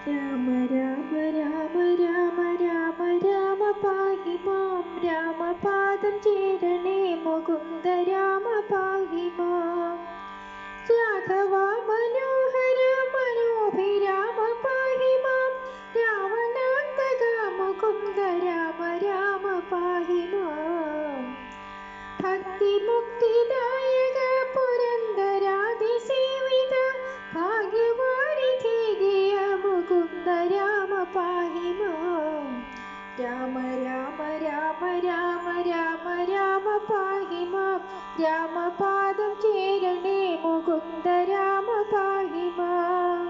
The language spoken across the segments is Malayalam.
രാമ രാമ രാമ രാമ രാമ രാമ പാഹി മാം രാമപാദം ചേരണേ മുകുന്ദ രാമ പാഹി മാം രാഘവ മനോഹര മനോഭിരാമ പാഹി മാം രാവണാന്തക മുകുന്ദ രാമ രാമ പാഹി മാം ഭക്തി മുക്തിദായക പുരന്ദരാദിസേവിത ഭാഗ്യവാരിധി ജയ മുകുന്ദ രാമ പാഹി മാം രാമ രാമ രാമ രാമ രാമ രാമ പാഹി മാം രാമപാദം ചേരണേ മുകുന്ദ രാമ പാഹി മാം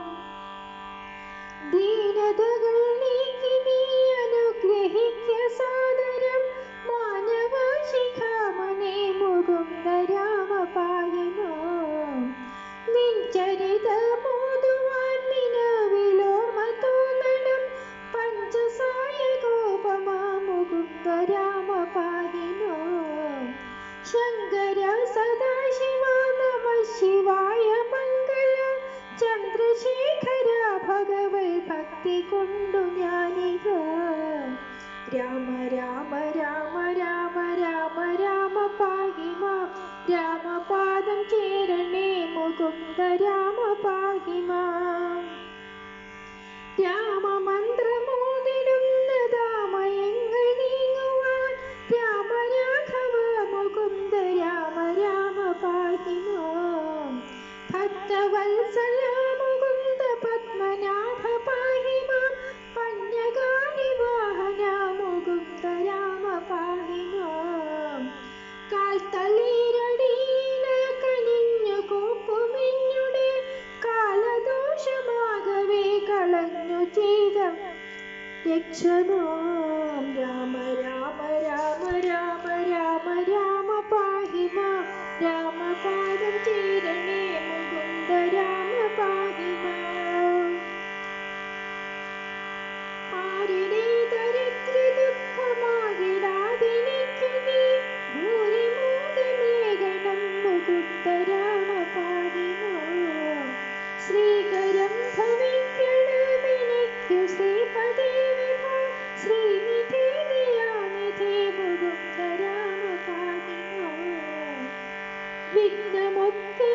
ദീനതകൾ നീക്കി നീ അനുഗ്രഹിക്ക സാദരം മാനവ ശിഖാമണി മുകുന്ദ രാമ പാഹി മാം നിൻ ചരിതമോതുവാൻ നിലവിലോർമ്മ തോന്നണം പഞ്ചസായ ഗോപമ മുകുന്ദ രാമ പാഹി മാം ശങ്കര സദാശിവ നമ ശിവായ മംഗള ചന്ദ്രശേഖര ഭഗവത് ഭക്തി കൊണ്ടു ഞാനിക രാമ രാമ രാമ രാമ രാമ രാമ പാഹി മാം രാമപാദം ചേരണേ മുകുന്ദ രാമ പാഹി മാം രാമമന്ത്രമോതിടുന്ന ദാമയങ്ങൾ നീങ്ങുവാൻ രാമ രാഘവ മുകുന്ദ രാമ രാമ പാഹി മാം ഭക്തവത്സല മുകുന്ദ പത്മനാഭ പാഹി മാം പന്യകാനി വാഹന മുകുന്ദ രാമ പാഹി മാം കാൽത്തളീരടിയില കനിഞ്ഞു കൂപ്പുമെന്നുടെ കാലദോഷമാകവേ കളഞ്ഞു ചെയ്ത രക്ഷമാം രാമ രാമ രാമ രാമ രാമ രാമ പാഹി മാം രാമപാദം ചേരണേ മുകുന്ദ രാമ പാഹി മാം ആരുടെ ദരിദ്ര ദുഃഖമാകിടാതിനിക്കു നീ ഭൂരിമോദമേകണം മുകുന്ദ രാമ പാഹി മാം ശ്രീകരം ഭവിക്കണമെനിക്കു ശ്രീപദേ വിഭോ ശ്രീനിധി ദയാനിധി മുകുന്ദ രാമ പാഹി മാം വിഘ്നമൊക്കെ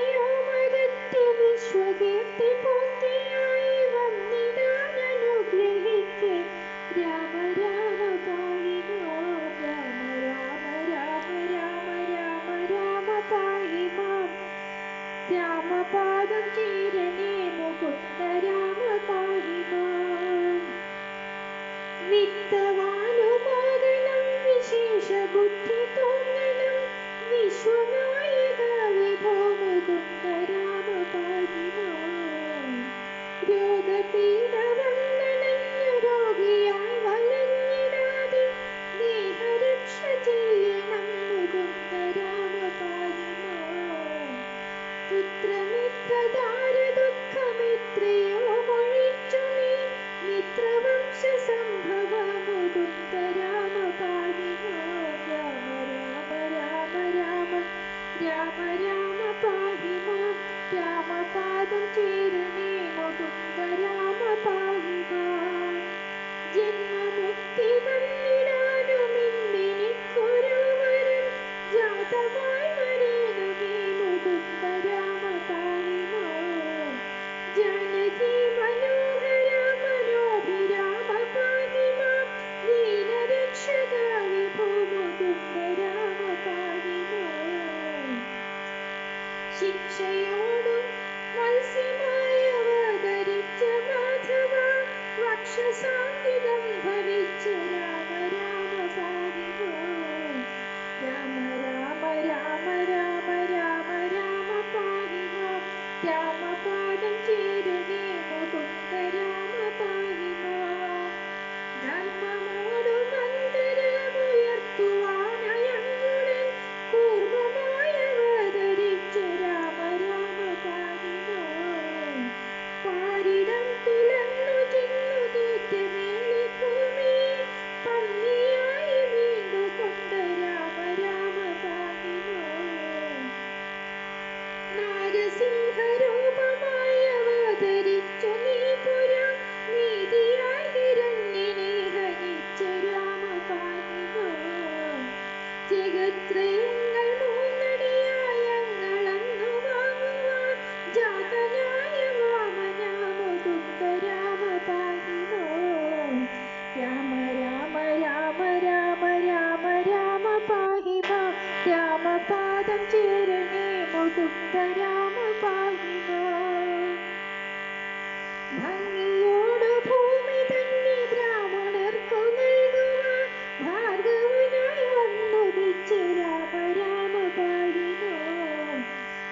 ഭംഗിയോടു ഭൂമി തന്നെ ബ്രാഹ്മണർക്കു നൽകുവാൻ ഭാർഗവനായി വന്നുദിച്ച രാമ രാമ പാടിനോ.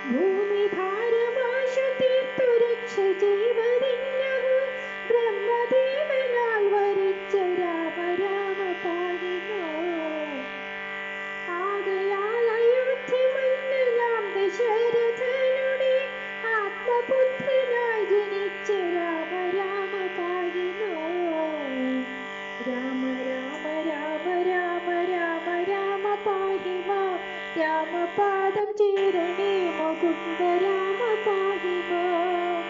ഭൂമി ഭാരമാശു തീർത്തു രക്ഷ ചെയ്വതിന്നഹു ബ്രഹ്മദേവനാൽ വരിച്ച രാമ രാമ പാടിനോ. ആകയാൽ അയോധ്യ മന്നനാം ദശരഥനുടെ ആത്മപുത്രനായി ജനിച്ച രാമ രാമ പാടിനോ. രാമ രാമ രാമ രാമ രാമ രാമ പാഹി മാം. രാമപാദം ചേരണേ മുകുന്ദ രാമ പാഹി മാം.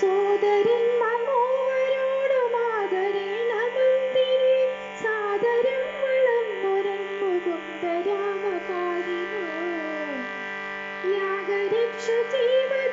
സോദരന്മാർ മൂവരോടും ആദരേണ മന്ദിരെ സാദരം വളർന്നൊരൻ മുകുന്ദ രാമ പാഹി മാം. യാഗരക്ഷ ചെയ്വ